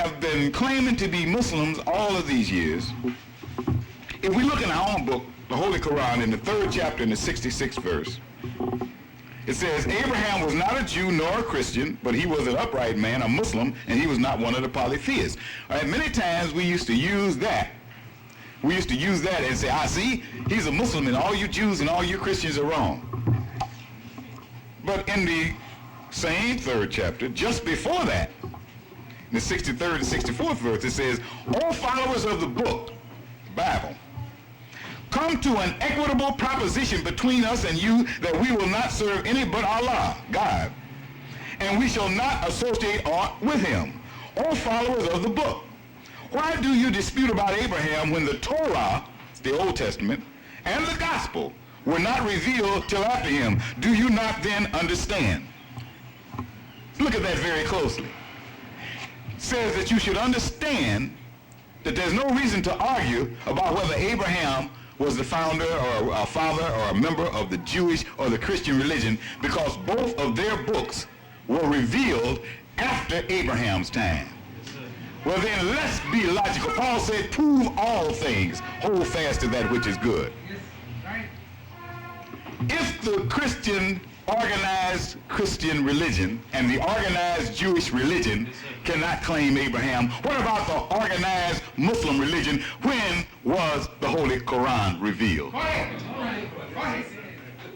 have been claiming to be Muslims all of these years, if we look in our own book, the Holy Quran, in the 3rd chapter in the 66th verse, it says, Abraham was not a Jew nor a Christian, but he was an upright man, a Muslim, and he was not one of the polytheists. All right, many times we used to use that. We used to use that and say, see, he's a Muslim and all you Jews and all you Christians are wrong. But in the same 3rd chapter, just before that, in the 63rd and 64th verse, it says, all followers of the book, the Bible, come to an equitable proposition between us and you that we will not serve any but Allah, God, and we shall not associate aught with him. All followers of the book, why do you dispute about Abraham when the Torah, the Old Testament, and the Gospel were not revealed till after him? Do you not then understand? Look at that very closely. It says that you should understand that there's no reason to argue about whether Abraham was the founder or a father or a member of the Jewish or the Christian religion, because both of their books were revealed after Abraham's time. Well then, let's be logical. Paul said, prove all things, hold fast to that which is good. If the organized Christian religion and the organized Jewish religion cannot claim Abraham, what about the organized Muslim religion? When was the Holy Quran revealed?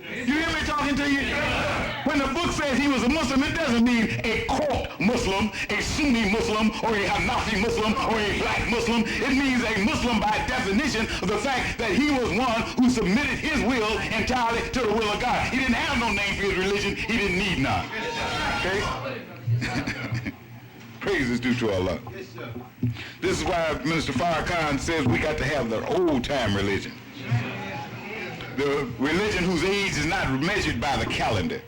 You hear me talking to you? When the book says he was a Muslim, it doesn't mean a cult Muslim, a Sunni Muslim, or a Hanafi Muslim, or a black Muslim. It means a Muslim by definition of the fact that he was one who submitted his will entirely to the will of God. He didn't have no name for his religion. He didn't need none. Okay? Praise is due to Allah. This is why Minister Farrakhan says we got to have the old-time religion. The religion whose age is not measured by the calendar,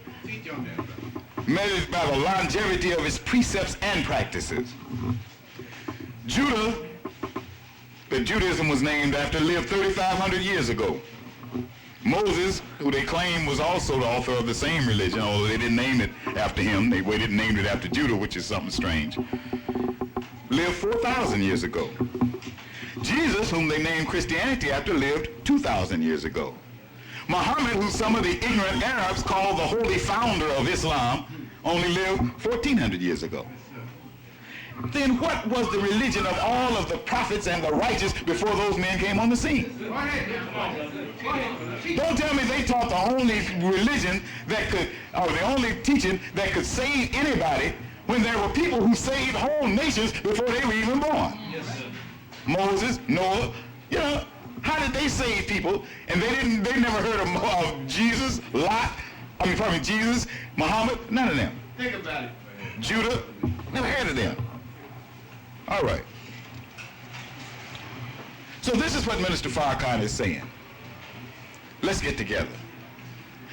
measured by the longevity of its precepts and practices. Judah, that Judaism was named after, lived 3,500 years ago. Moses, who they claim was also the author of the same religion, although they didn't name it after him, they waited and named it after Judah, which is something strange, lived 4,000 years ago. Jesus, whom they named Christianity after, lived 2,000 years ago. Muhammad, who some of the ignorant Arabs call the holy founder of Islam, only lived 1,400 years ago. Then what was the religion of all of the prophets and the righteous before those men came on the scene? Don't tell me they taught the only religion that could, or the only teaching that could save anybody, when there were people who saved whole nations before they were even born. Moses, Noah, you know, how did they save people? And they never heard of Jesus, Jesus, Muhammad, none of them. Think about it. Judah, never heard of them. All right. So this is what Minister Farrakhan is saying. Let's get together.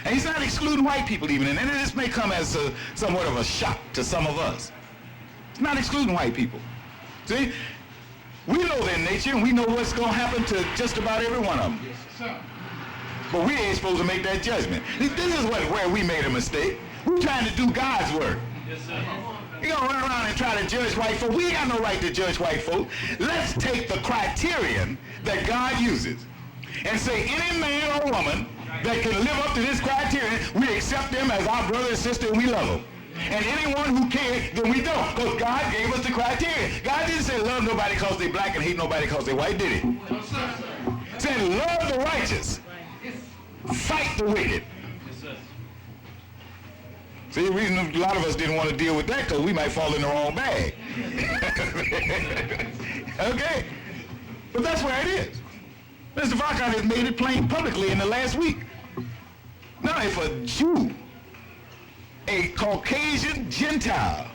And he's not excluding white people even, and this may come as somewhat of a shock to some of us. He's not excluding white people. See? We know their nature, and we know what's going to happen to just about every one of them. Yes, sir. But we ain't supposed to make that judgment. This is where we made a mistake. We're trying to do God's work. Yes, sir. You don't run around and try to judge white folk. We ain't got no right to judge white folk. Let's take the criterion that God uses and say any man or woman that can live up to this criterion, we accept them as our brother and sister and we love them. And anyone who can't, then we don't, because God gave us the criteria. God didn't say love nobody because they black and hate nobody because they white, did he? No, sir. He said love the righteous, fight the wicked. Yes, sir. See, the reason a lot of us didn't want to deal with that because we might fall in the wrong bag. Okay? But that's where it is. Mr. Farrakhan has made it plain publicly in the last week. Now, if a Jew, a Caucasian Gentile,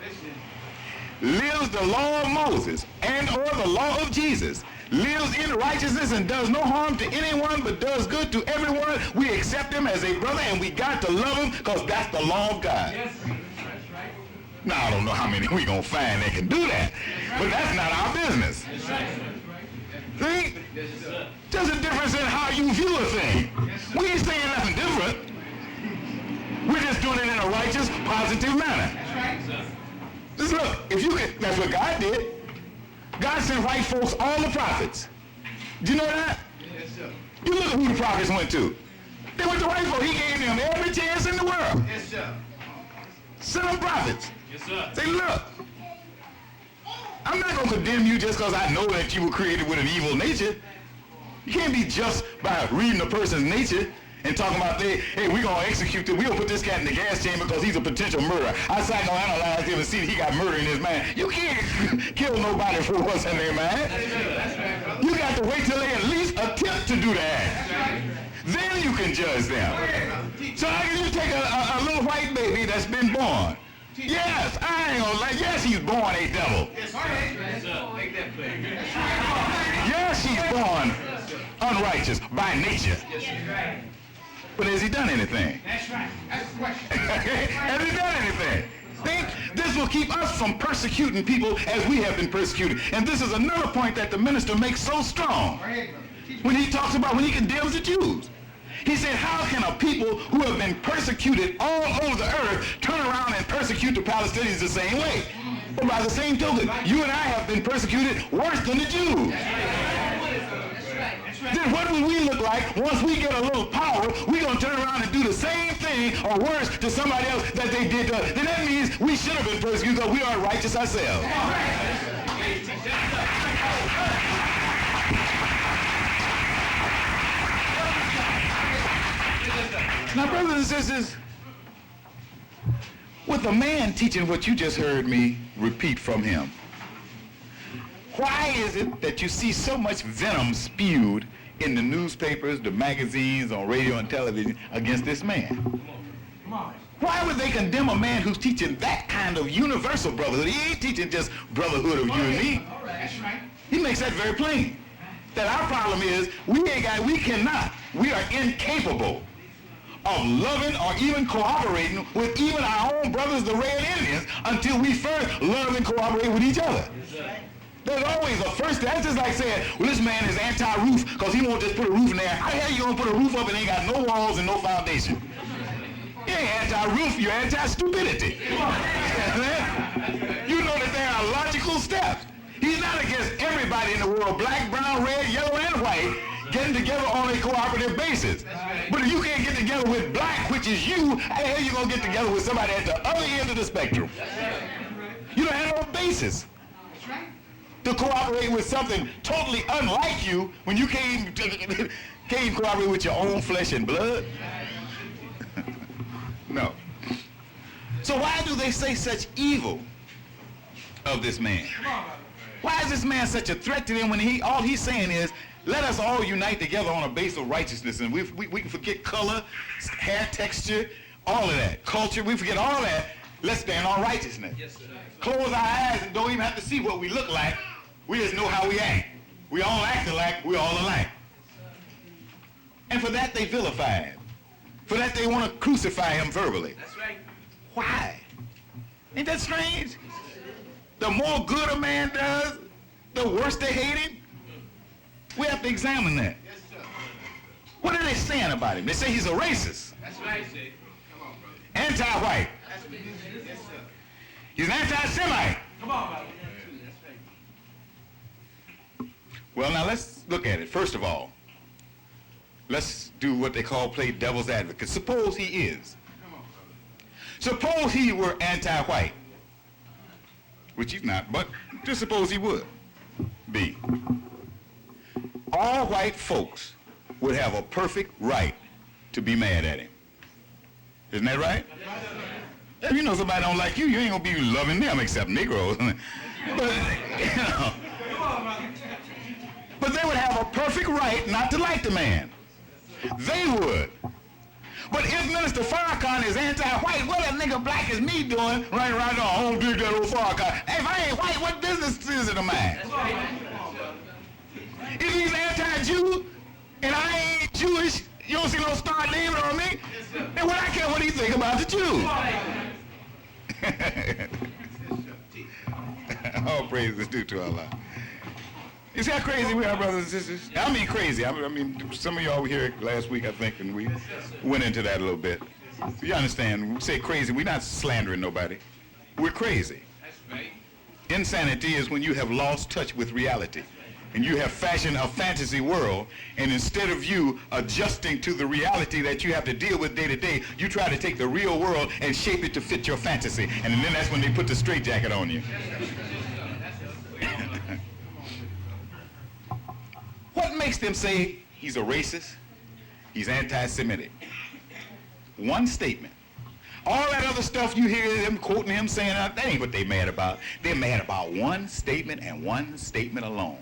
lives the law of Moses and or the law of Jesus, lives in righteousness and does no harm to anyone but does good to everyone, we accept him as a brother and we got to love him because that's the law of God. Yes, that's right. Now, I don't know how many we going to find that can do that, but that's not our business. That's right. See? Yes, sir. There's a difference in how you view a thing. We ain't saying nothing different. We're just doing it in a righteous, positive manner. That's right, sir. Just look, if you could, that's what God did. God sent white folks all the prophets. Do you know that? Yes, sir. You look at who the prophets went to. They went to white folks. He gave them every chance in the world. Yes, sir. Send them prophets. Yes, sir. Say, look, I'm not going to condemn you just because I know that you were created with an evil nature. You can't be just by reading a person's nature and talking about, hey, we're going to execute this. We're going to put this cat in the gas chamber because he's a potential murderer. I psychoanalyzed him and see he got murder in his mind. You can't kill nobody for what's in their mind. That's right, brother. You got to wait till they at least attempt to do that. Then you can judge them. So how can you take a little white baby that's been born? Yes, I ain't gonna lie. Yes, he's born a devil. Yes, sir. Make that clear. Yes, he's born unrighteous by nature. Yes, sir. But has he done anything? That's right. That's the question. Has he done anything? See, this will keep us from persecuting people as we have been persecuted. And this is another point that the minister makes so strong when he talks about, when he condemns the Jews. He said, how can a people who have been persecuted all over the earth turn around and persecute the Palestinians the same way? But by the same token, you and I have been persecuted worse than the Jews. Then what will we look like once we get a little power? We're going to turn around and do the same thing or worse to somebody else that they did to us. Then that means we should have been persecuted because we aren't righteous ourselves. Now, brothers and sisters, with a man teaching what you just heard me repeat from him, why is it that you see so much venom spewed in the newspapers, the magazines, on radio and television against this man? Why would they condemn a man who's teaching that kind of universal brotherhood? He ain't teaching just brotherhood of you and me. That's right. He makes that very plain. That our problem is we are incapable of loving or even cooperating with even our own brothers, the Red Indians, until we first love and cooperate with each other. There's always a first. That's just like saying, well, this man is anti-roof because he won't just put a roof in there. How the hell you gonna put a roof up and ain't got no walls and no foundation? You ain't anti-roof, you're anti-stupidity. You know that there are logical steps. He's not against everybody in the world, black, brown, red, yellow, and white, getting together on a cooperative basis. But if you can't get together with black, which is you, how the hell you gonna get together with somebody at the other end of the spectrum? You don't have no basis to cooperate with something totally unlike you when you can't cooperate with your own flesh and blood. No. So why do they say such evil of this man? Why is this man such a threat to them when all he's saying is, let us all unite together on a base of righteousness, and we can forget color, hair texture, all of that. Culture, we forget all that. Let's stand on righteousness. Yes, sir. Close our eyes and don't even have to see what we look like. We just know how we act. We all act alike, we're all alike. And for that they vilify him. For that they want to crucify him verbally. That's right. Why? Ain't that strange? The more good a man does, the worse they hate him. We have to examine that. Yes, sir. What are they saying about him? They say he's a racist, That's right, sir. Come on, brother. anti-white. That's what you said. Yes, sir. He's an anti-Semite. Come on, brother. That's right. Well, now let's look at it. First of all, let's do what they call play devil's advocate. Suppose he is. Come on, brother. Suppose he were anti-white, which he's not, but just suppose he would be. All white folks would have a perfect right to be mad at him. Isn't that right? If you know somebody don't like you, you ain't gonna be loving them except Negroes. But, you know, but they would have a perfect right not to like the man. They would. But if Minister Farrakhan is anti-white, what that nigga black as me doing running around the home dig that old Farrakhan? Hey, if I ain't white, what business is it of mine? If he's anti-Jew and I ain't Jewish, you don't see no Star David on me? Then what I care what he think about the Jews? All praise is due to Allah. You see how crazy we are, brothers and sisters? I mean crazy. I mean, some of y'all were here last week, I think, and we went into that a little bit. You understand, when we say crazy, we're not slandering nobody. We're crazy. That's right. In insanity is when you have lost touch with reality. And you have fashioned a fantasy world, and instead of you adjusting to the reality that you have to deal with day to day, you try to take the real world and shape it to fit your fantasy. And then that's when they put the straitjacket on you. What makes them say he's a racist? He's anti-Semitic. One statement. All that other stuff you hear them quoting him saying, that ain't what they mad about. They're mad about one statement and one statement alone.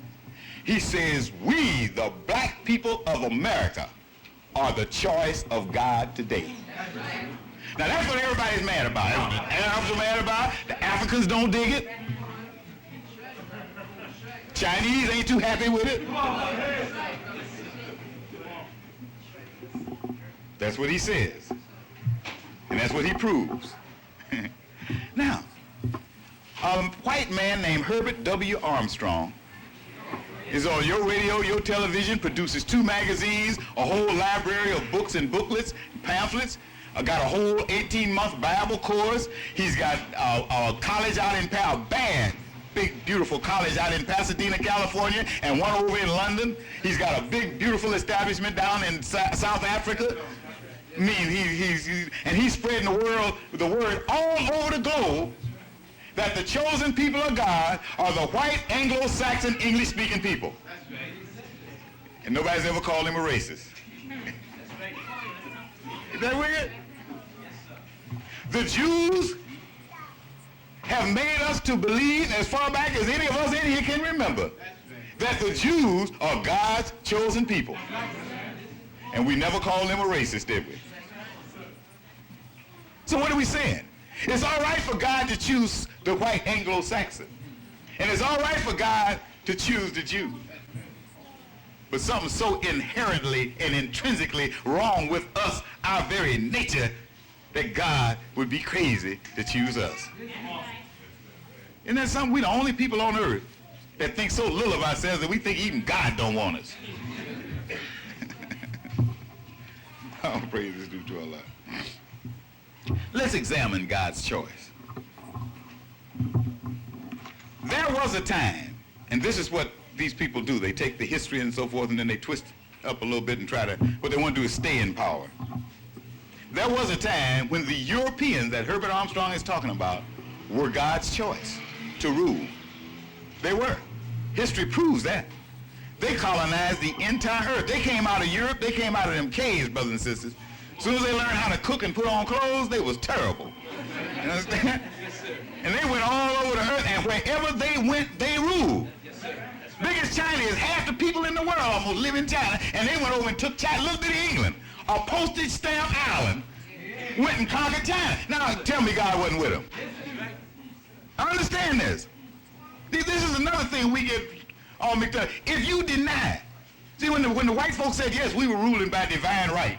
He says, we, the black people of America, are the choice of God today. Now that's what everybody's mad about. The Arabs are mad about it. The Africans don't dig it. Chinese ain't too happy with it. That's what he says. And that's what he proves. Now, a white man named Herbert W. Armstrong is on your radio, your television, produces 2 magazines, a whole library of books and booklets, pamphlets, got a whole 18-month Bible course. He's got a college out in, a bad, big, beautiful college out in Pasadena, California, and one over in London. He's got a big, beautiful establishment down in South Africa. I mean, he's spreading the word all over the globe that the chosen people of God are the white Anglo-Saxon English-speaking people. And nobody's ever called him a racist. Is that weird? The Jews have made us to believe, as far back as any of us in here can remember, that the Jews are God's chosen people. And we never called them a racist, did we? So what are we saying? It's all right for God to choose the white Anglo-Saxon. And it's all right for God to choose the Jew. But something so inherently and intrinsically wrong with us, our very nature, that God would be crazy to choose us. Isn't that something? We're the only people on earth that think so little of ourselves that we think even God don't want us. Oh, praise is due to Allah. Let's examine God's choice. There was a time, and this is what these people do. They take the history and so forth, and then they twist it up a little bit and try to, what they want to do is stay in power. There was a time when the Europeans that Herbert Armstrong is talking about were God's choice to rule. They were. History proves that. They colonized the entire earth. They came out of Europe. They came out of them caves, brothers and sisters. As soon as they learned how to cook and put on clothes, they was terrible. You understand? And they went all over the earth, and wherever they went, they ruled. Biggest China is half the people in the world almost live in China, and they went over and took China, a little bit of England, a postage stamp island, went and conquered China. Now, tell me God wasn't with them. I understand this. This is another thing we get all mixed up. If you deny, see, when the white folks said, yes, we were ruling by divine right,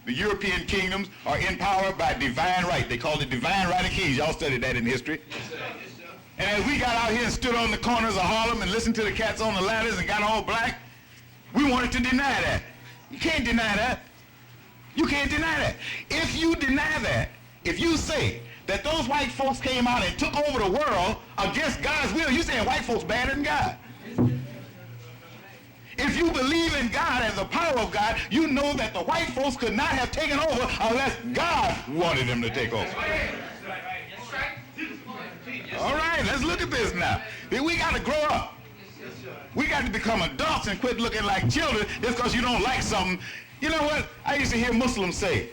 the European kingdoms are in power by divine right. They called it divine right of kings. Y'all studied that in history. And as we got out here and stood on the corners of Harlem and listened to the cats on the ladders and got all black, we wanted to deny that. You can't deny that. You can't deny that. If you deny that, if you say that those white folks came out and took over the world against God's will, you're saying white folks better than God. If you believe in God and the power of God, you know that the white folks could not have taken over unless God wanted them to take over. All right, let's look at this now. We got to grow up. We got to become adults and quit looking like children just because you don't like something. You know what? I used to hear Muslims say,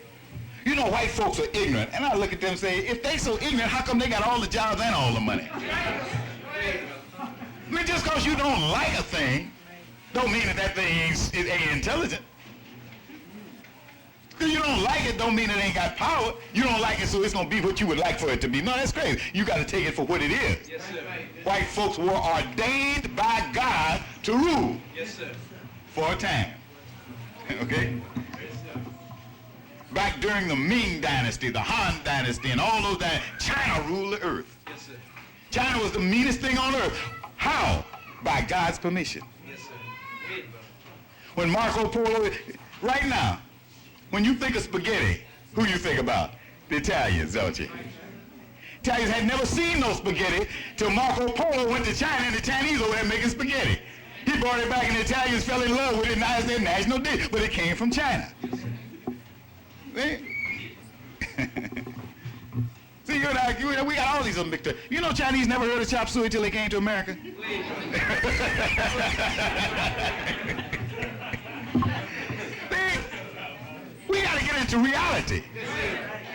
you know, white folks are ignorant. And I look at them and say, if they so ignorant, how come they got all the jobs and all the money? I mean, just because you don't like a thing, don't mean that thing ain't intelligent. Because you don't like it don't mean it ain't got power. You don't like it so it's going to be what you would like for it to be. No, that's crazy. You got to take it for what it is. Yes, sir. White folks were ordained by God to rule. Yes, sir. For a time. Okay? Back during the Ming dynasty, the Han dynasty, and all those dynasties, China ruled the earth. Yes, sir. China was the meanest thing on earth. How? By God's permission. Yes, sir. When Marco Polo, right now, when you think of spaghetti, who you think about? The Italians, don't you? Italians had never seen no spaghetti till Marco Polo went to China and the Chinese over there making spaghetti. He brought it back and the Italians fell in love with it, and now it's their national dish, but it came from China. See? See, you and I, we got all these other mixed up. You know Chinese never heard of chop suey till they came to America? See? We got to get into reality.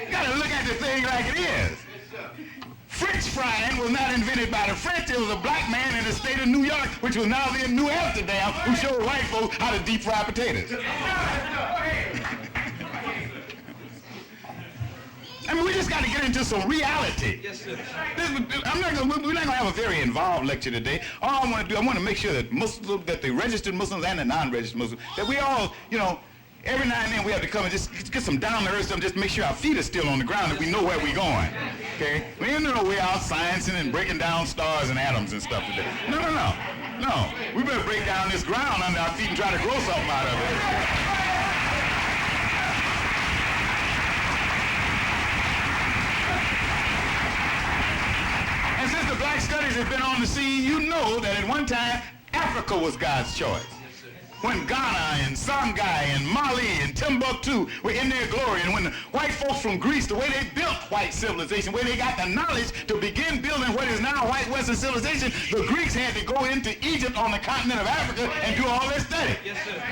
You got to look at the thing like it is. French frying was not invented by the French. It was a black man in the state of New York, which was now in New Amsterdam, who showed white folks how to deep fry potatoes. I mean, we just got to get into some reality. Yes, sir. We're not going to have a very involved lecture today. All I want to do, I want to make sure that Muslims, that the registered Muslims and the non-registered Muslims, that we all, you know, every now and then we have to come and just get some down-to-earth stuff, just make sure our feet are still on the ground, that we know where we're going. Okay? We ain't no way out sciencing and breaking down stars and atoms and stuff today. No. No. We better break down this ground under our feet and try to grow something out of it. And since the black studies have been on the scene, you know that at one time, Africa was God's choice. When Ghana and Songhai and Mali and Timbuktu were in their glory, and when the white folks from Greece, the way they built white civilization, where they got the knowledge to begin building what is now white Western civilization, the Greeks had to go into Egypt on the continent of Africa and do all their study. Yes, sir.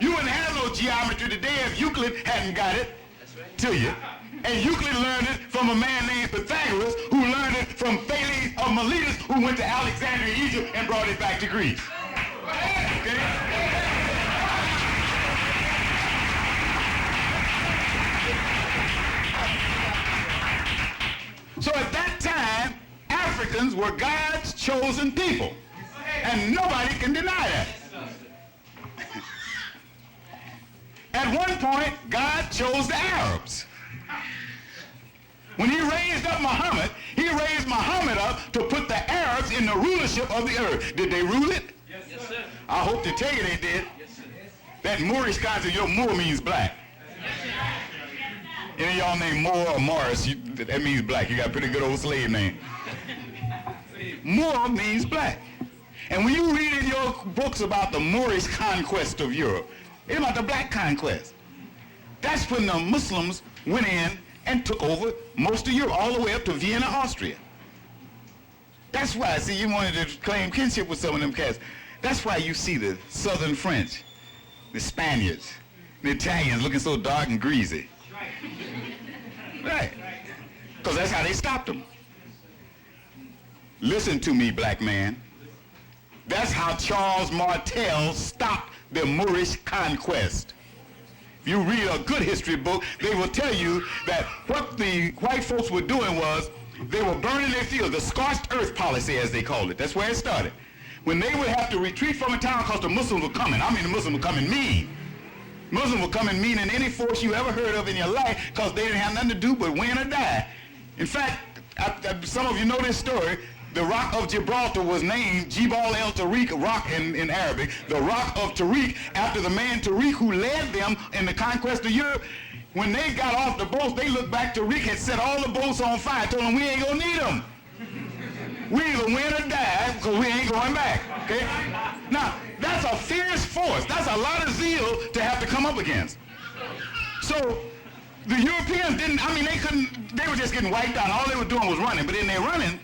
You wouldn't have no geometry today if Euclid hadn't got it to you. And Euclid learned it from a man named Pythagoras, who learned it from Thales of Miletus, who went to Alexandria, Egypt, and brought it back to Greece. Okay? So at that time, Africans were God's chosen people. And nobody can deny that. At one point, God chose the Arabs. When he raised up Muhammad, he raised Muhammad up to put the Arabs in the rulership of the earth. Did they rule it? Yes, sir. I hope to tell you they did. Yes, sir. That Moorish concept, your Moor means black. Any of y'all named Moore or Morris, that means black. You got a pretty good old slave name. Moor means black. And when you read in your books about the Moorish conquest of Europe, it's about the black conquest. That's when the Muslims went in and took over most of Europe, all the way up to Vienna, Austria. That's why, see, you wanted to claim kinship with some of them cats. That's why you see the Southern French, the Spaniards, the Italians looking so dark and greasy. Right. Because that's how they stopped them. Listen to me, black man. That's how Charles Martel stopped the Moorish conquest. If you read a good history book, they will tell you that what the white folks were doing was they were burning their fields, the scorched earth policy as they called it. That's where it started. When they would have to retreat from a town because the Muslims were coming. I mean, the Muslims were coming mean. Muslims were coming mean in any force you ever heard of in your life because they didn't have nothing to do but win or die. In fact, some of you know this story. The Rock of Gibraltar was named Jibal el Tariq, rock in Arabic, the Rock of Tariq, after the man Tariq who led them in the conquest of Europe. When they got off the boats, they looked back, Tariq had set all the boats on fire, told them we ain't gonna need them. We either win or die because we ain't going back, okay? Now, that's a fierce force. That's a lot of zeal to have to come up against. So, the Europeans didn't, I mean, they were just getting wiped out. All they were doing was running, but in their running,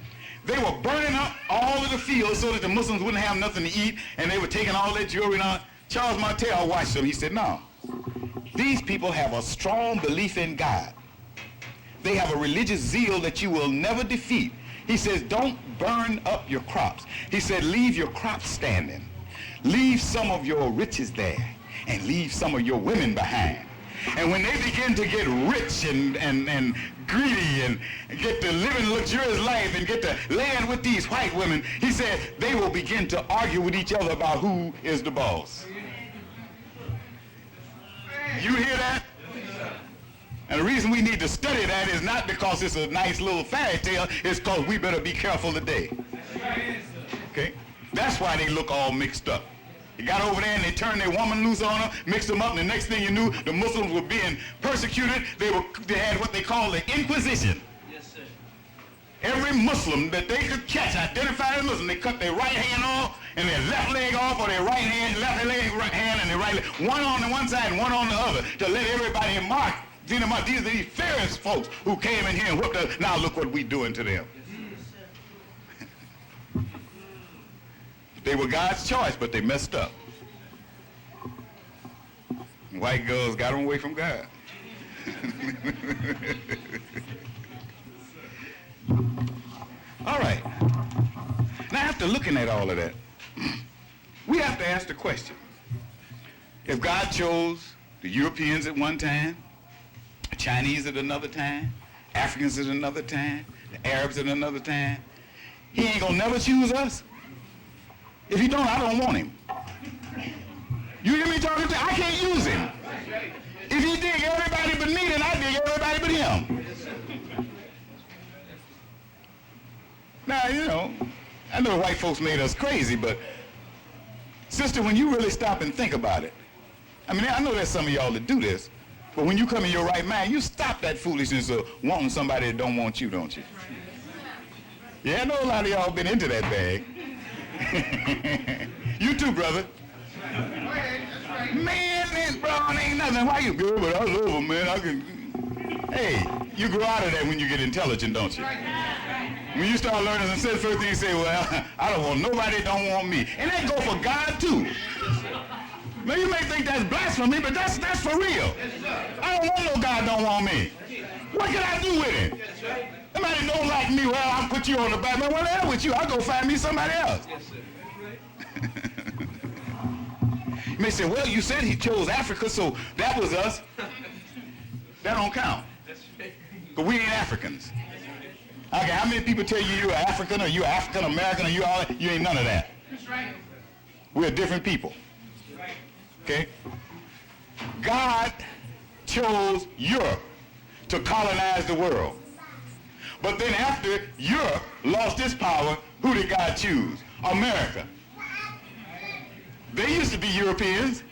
they were burning up all of the fields so that the Muslims wouldn't have nothing to eat, and they were taking all their jewelry and all. Charles Martel watched them. He said, no, these people have a strong belief in God. They have a religious zeal that you will never defeat. He says, don't burn up your crops. He said, leave your crops standing. Leave some of your riches there, and leave some of your women behind. And when they begin to get rich and greedy and get to live a luxurious life and get to land with these white women, he said they will begin to argue with each other about who is the boss. You hear that? And the reason we need to study that is not because it's a nice little fairy tale, it's because we better be careful today. Okay? That's why they look all mixed up. They got over there and they turned their woman loose on her, mixed them up, and the next thing you knew, the Muslims were being persecuted. They had what they call the Inquisition. Yes, sir. Every Muslim that they could catch, identified as Muslim, they cut their right hand off and their left leg off, or their right hand, left leg, right hand, and their right leg, one on the one side and one on the other, to let everybody mark. These are these fierce folks who came in here and whooped us. Now look what we doing to them. They were God's choice, but they messed up. White girls got them away from God. All right. Now, after looking at all of that, we have to ask the question. If God chose the Europeans at one time, the Chinese at another time, Africans at another time, the Arabs at another time, he ain't gonna never choose us? If he don't, I don't want him. You hear me talking to? I can't use him. If he dig everybody but me, then I dig everybody but him. Now, you know, I know white folks made us crazy, but sister, when you really stop and think about it, I mean, I know there's some of y'all that do this, but when you come in your right mind, you stop that foolishness of wanting somebody that don't want you, don't you? Yeah, I know a lot of y'all been into that bag. You too, brother. Man, bro, ain't nothing. Why you good? But I love him, man. I can. Hey, you grow out of that when you get intelligent, don't you? When you start learning and say the first thing you say, well, I don't want nobody that don't want me. And that go for God too. Now you may think that's blasphemy, but that's for real. I don't want no God don't want me. What can I do with it? Somebody don't like me, well, I'll put you on the back. Man, what the hell with you? I'll go find me somebody else. You may say, well, you said he chose Africa, so that was us. That don't count. Because we ain't Africans. Okay, how many people tell you you're African or you're African American or you all? You ain't none of that. We're different people. Okay? God chose Europe to colonize the world. But then after Europe lost its power, who did God choose? America. They used to be Europeans.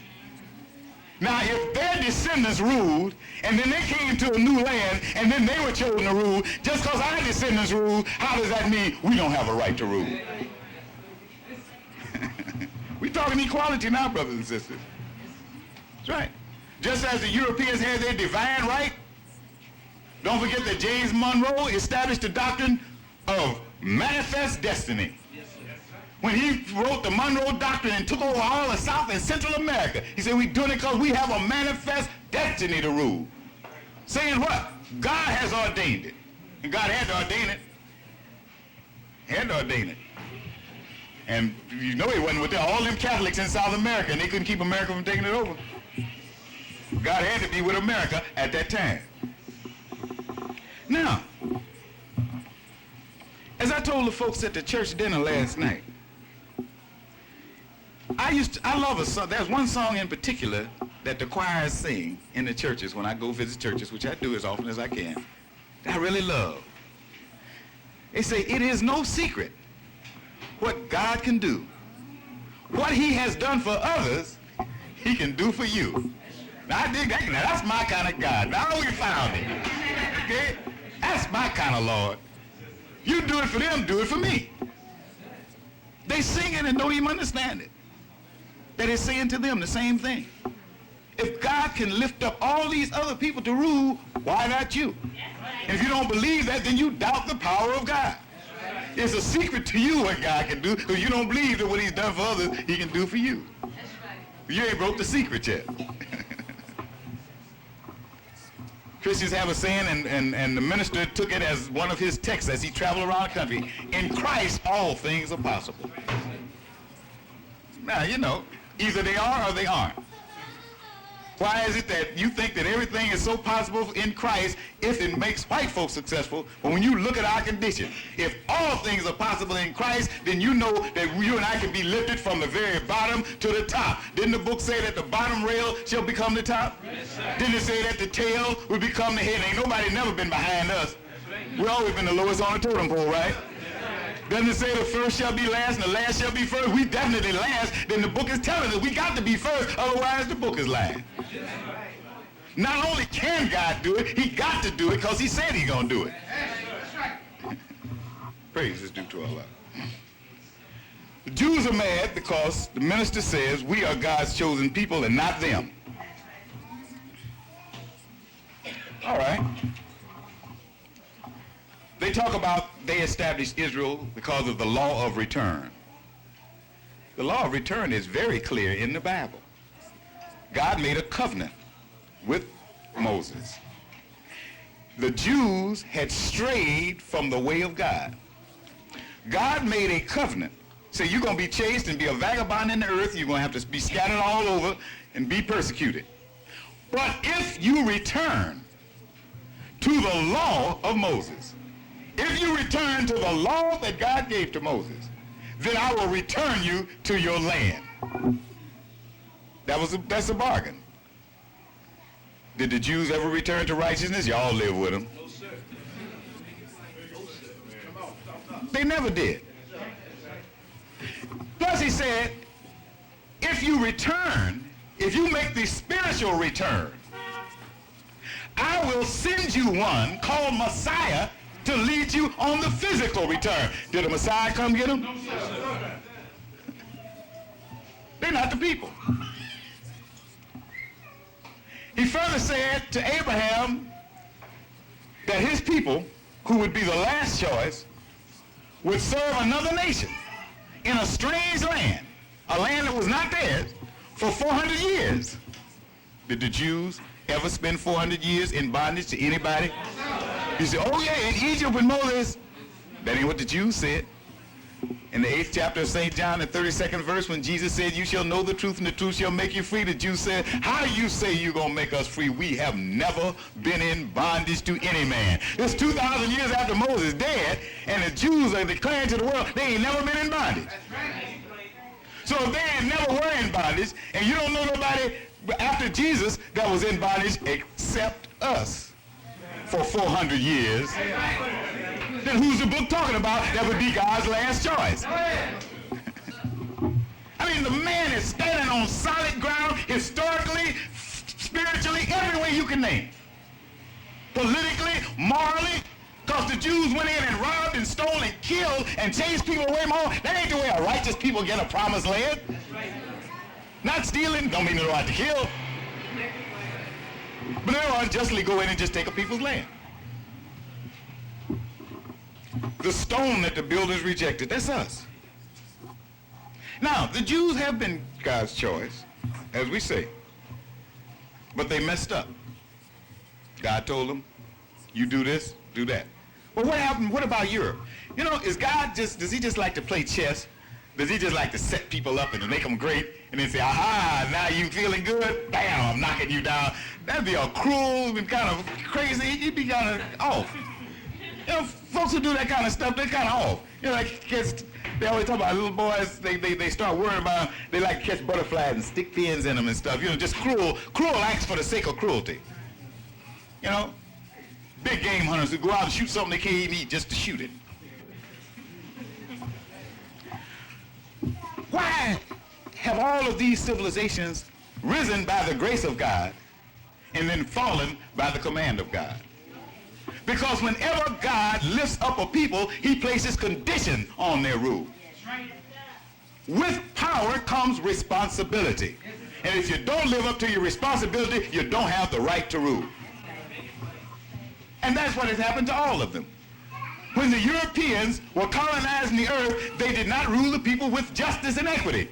Now, if their descendants ruled, and then they came to a new land, and then they were chosen to rule, just because our descendants ruled, how does that mean we don't have a right to rule? We're talking equality now, brothers and sisters. That's right. Just as the Europeans had their divine right, don't forget that James Monroe established the doctrine of manifest destiny. When he wrote the Monroe Doctrine and took over all of South and Central America, he said, we're doing it because we have a manifest destiny to rule. Saying what? God has ordained it. And God had to ordain it. Had to ordain it. And you know he wasn't with them. All them Catholics in South America, and they couldn't keep America from taking it over. God had to be with America at that time. Now, as I told the folks at the church dinner last night, I love a song. There's one song in particular that the choirs sing in the churches when I go visit churches, which I do as often as I can, that I really love. They say, it is no secret what God can do. What he has done for others, he can do for you. Now, I dig that. Now, that's my kind of God. Now, we found it. Okay? That's my kind of Lord. You do it for them, do it for me. They sing it and don't even understand it. That is saying to them the same thing. If God can lift up all these other people to rule, why not you? And if you don't believe that, then you doubt the power of God. It's a secret to you what God can do, because you don't believe that what he's done for others, he can do for you. You ain't broke the secret yet. Christians have a saying, and the minister took it as one of his texts as he traveled around the country. In Christ, all things are possible. Now, you know, either they are or they aren't. Why is it that you think that everything is so possible in Christ if it makes white folks successful? But when you look at our condition, if all things are possible in Christ, then you know that you and I can be lifted from the very bottom to the top. Didn't the book say that the bottom rail shall become the top? Yes, didn't it say that the tail will become the head? Ain't nobody never been behind us. We've always been the lowest on the totem pole, right? Doesn't it say the first shall be last and the last shall be first? We definitely last. Then the book is telling us we got to be first, otherwise the book is lying. Not only can God do it, he got to do it because he said he's going to do it. Praise is due to Allah. The Jews are mad because the minister says we are God's chosen people and not them. All right. They talk about they established Israel because of the law of return. The law of return is very clear in the Bible. God made a covenant with Moses. The Jews had strayed from the way of God. God made a covenant. So you're going to be chased and be a vagabond in the earth. You're going to have to be scattered all over and be persecuted. But if you return to the law of Moses, if you return to the law that God gave to Moses, then I will return you to your land. That's a bargain. Did the Jews ever return to righteousness? Y'all live with them. No, sir. No, sir. Come on, stop. They never did. Plus he said, if you return, if you make the spiritual return, I will send you one called Messiah to lead you on the physical return. Did the Messiah come get them? No, sir. They're not the people. He further said to Abraham that his people, who would be the last choice, would serve another nation in a strange land, a land that was not theirs, for 400 years. Did the Jews ever spend 400 years in bondage to anybody? You say, oh yeah, in Egypt with Moses. That ain't what the Jews said. In the 8th chapter of St. John, the 32nd verse, when Jesus said, you shall know the truth and the truth shall make you free, the Jews said, how you say you're going to make us free? We have never been in bondage to any man. It's 2,000 years after Moses dead, and the Jews are declaring to the world they ain't never been in bondage. So if they ain't never were in bondage, and you don't know nobody after Jesus that was in bondage except us for 400 years, then who's the book talking about that would be God's last choice? I mean, the man is standing on solid ground historically, spiritually, every way you can name. Politically, morally, because the Jews went in and robbed and stole and killed and chased people away from home. That ain't the way a righteous people get a promised land. Not stealing, don't mean they don't have to kill. But they don't unjustly go in and just take a people's land. The stone that the builders rejected, that's us. Now, the Jews have been God's choice, as we say, but they messed up. God told them, you do this, do that. Well, what happened? What about Europe? You know, does he just like to play chess? Does he just like to set people up and to make them great and then say, aha, now you feeling good? Bam, I'm knocking you down. That'd be a cruel and kind of crazy. You'd be kind of off. You know, folks who do that kind of stuff, they're kind of off. You know, like kids, they always talk about little boys, they start worrying about, they like to catch butterflies and stick pins in them and stuff. You know, just cruel acts for the sake of cruelty. You know, big game hunters who go out and shoot something they can't even eat just to shoot it. Why have all of these civilizations risen by the grace of God and then fallen by the command of God? Because whenever God lifts up a people, he places condition on their rule. With power comes responsibility. And if you don't live up to your responsibility, you don't have the right to rule. And that's what has happened to all of them. When the Europeans were colonizing the earth, they did not rule the people with justice and equity.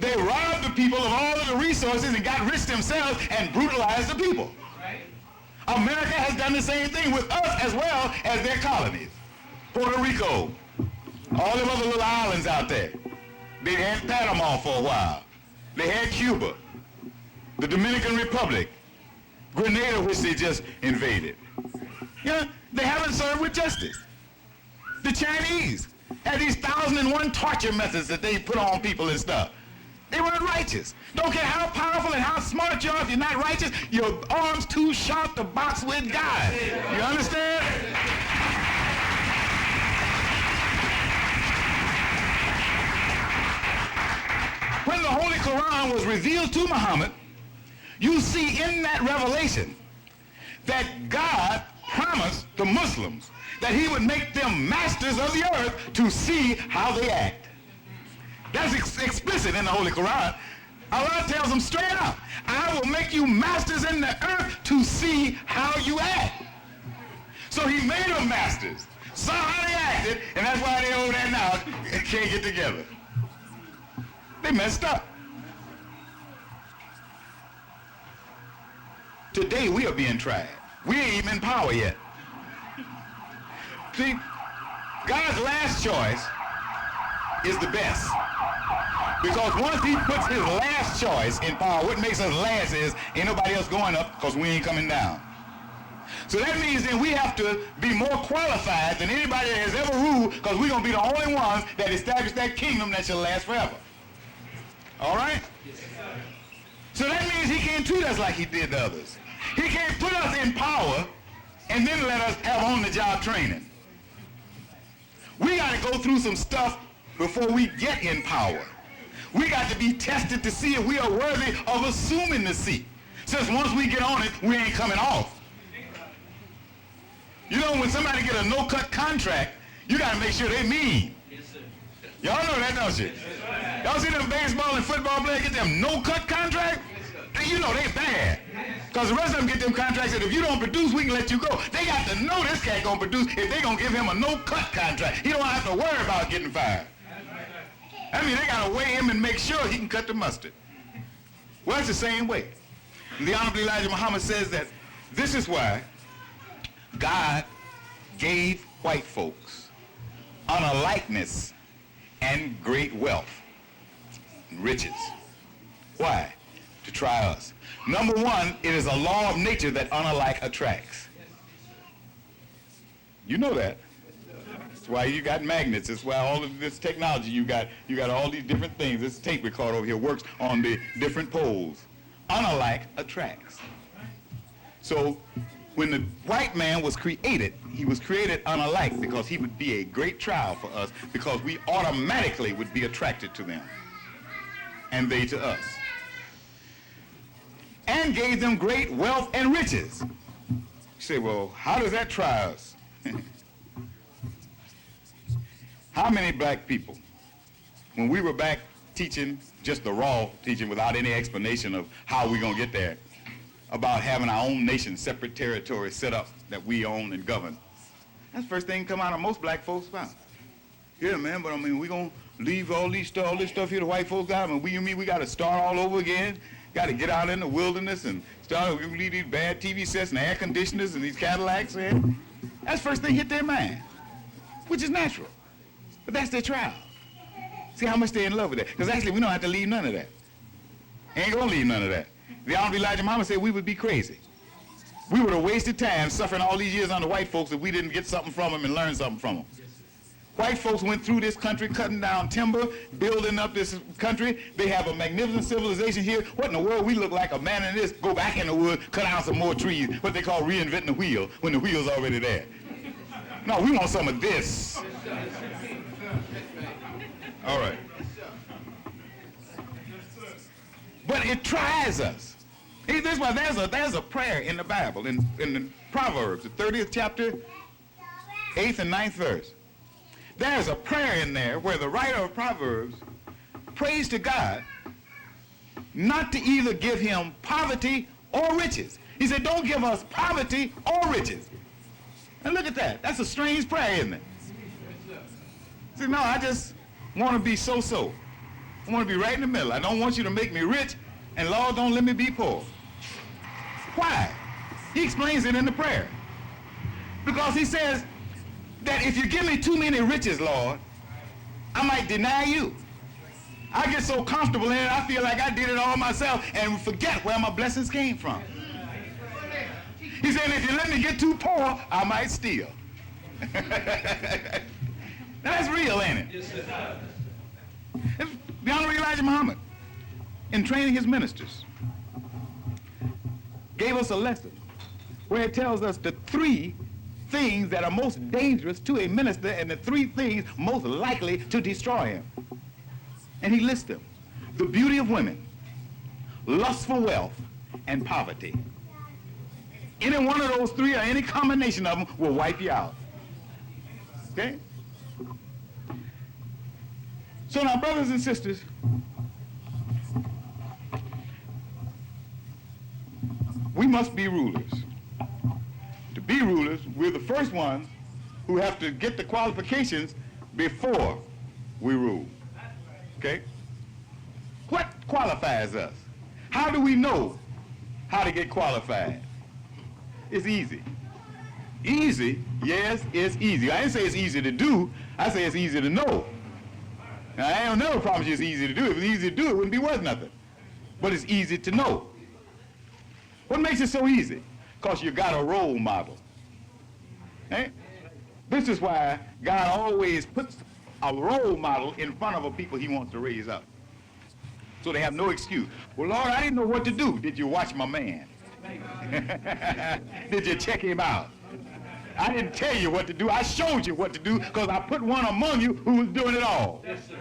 They robbed the people of all of the resources and got rich themselves and brutalized the people. America has done the same thing with us as well as their colonies. Puerto Rico, all them other little islands out there. They had Panama for a while. They had Cuba, the Dominican Republic, Grenada, which they just invaded. Yeah, they haven't served with justice. The Chinese had these 1,001 torture methods that they put on people and stuff. They weren't righteous. Don't care how powerful and how smart you are, if you're not righteous, your arm's too sharp to box with God. You understand? When the Holy Quran was revealed to Muhammad, you see in that revelation that God promised the Muslims that he would make them masters of the earth to see how they act. That's explicit in the Holy Quran. Allah tells them straight up, I will make you masters in the earth to see how you act. So he made them masters, saw how they acted, and that's why they over there now can't get together. They messed up. Today we are being tried. We ain't even in power yet. See, God's last choice is the best. Because once he puts his last choice in power, what makes us last is ain't nobody else going up because we ain't coming down. So that means then we have to be more qualified than anybody that has ever ruled, because we're going to be the only ones that establish that kingdom that shall last forever. All right? So that means he can't treat us like he did the others. He can't put us in power and then let us have on-the-job training. We got to go through some stuff before we get in power. We got to be tested to see if we are worthy of assuming the seat. Since once we get on it, we ain't coming off. You know, when somebody get a no-cut contract, you got to make sure they mean. Y'all know that, don't you? Y'all see them baseball and football players get them no-cut contract? You know they bad. Because the rest of them get them contracts that if you don't produce, we can let you go. They got to know this cat going to produce if they going to give him a no-cut contract. He don't have to worry about getting fired. I mean, they got to weigh him and make sure he can cut the mustard. Well, it's the same way. The Honorable Elijah Muhammad says that this is why God gave white folks honor, likeness, and great wealth, and riches. Why? To try us. Number one, it is a law of nature that honor-like attracts. You know that. That's why you got magnets. That's why all of this technology you got all these different things. This tape recorder over here works on the different poles. Honor-like attracts. So when the white man was created, he was created honor-like because he would be a great trial for us, because we automatically would be attracted to them and they to us. And gave them great wealth and riches. You say, well, how does that try us? How many black people, when we were back teaching, just the raw teaching without any explanation of how we're going to get there, about having our own nation, separate territory set up that we own and govern, that's the first thing come out of most black folks' mouth. Yeah, man, but I mean, we're going to leave all this stuff here the white folks got. I mean, we got to start all over again? Got to get out in the wilderness and start, we leave these bad TV sets and air conditioners and these Cadillacs in? That's the first thing hit their mind, which is natural. But that's their trial. See how much they're in love with that. Because actually, we don't have to leave none of that. Ain't going to leave none of that. The Honorable Elijah Muhammad said we would be crazy. We would have wasted time suffering all these years under white folks if we didn't get something from them and learn something from them. White folks went through this country cutting down timber, building up this country. They have a magnificent civilization here. What in the world we look like? A man in this, go back in the wood, cut down some more trees, what they call reinventing the wheel, when the wheel's already there. No, we want some of this. All right. But it tries us. This is why there's a prayer in the Bible, in the Proverbs, the 30th chapter, 8th and 9th verse. There's a prayer in there where the writer of Proverbs prays to God not to either give him poverty or riches. He said, don't give us poverty or riches. And look at that. That's a strange prayer, isn't it? See, no, I just want to be so-so. I want to be right in the middle. I don't want you to make me rich, and Lord, don't let me be poor. Why? He explains it in the prayer. Because he says that if you give me too many riches, Lord, I might deny you. I get so comfortable in it, I feel like I did it all myself and forget where my blessings came from. He said, if you let me get too poor, I might steal. That's real, ain't it? Yes, sir. The Honorable Elijah Muhammad, in training his ministers, gave us a lesson where it tells us the 3 things that are most dangerous to a minister and the 3 things most likely to destroy him. And he lists them: the beauty of women, lust for wealth, and poverty. Any one of those 3 or any combination of them will wipe you out. Okay? So now, brothers and sisters, we must be rulers. To be rulers, we're the first ones who have to get the qualifications before we rule. Okay? What qualifies us? How do we know how to get qualified? It's easy. Easy, yes, it's easy. I didn't say it's easy to do, I say it's easy to know. Now, I don't never promise you it's easy to do. If it was easy to do, it wouldn't be worth nothing. But it's easy to know. What makes it so easy? Because you got a role model. Eh? This is why God always puts a role model in front of the people he wants to raise up. So they have no excuse. Well, Lord, I didn't know what to do. Did you watch my man? Did you check him out? I didn't tell you what to do. I showed you what to do because I put one among you who was doing it all. Yes, sir.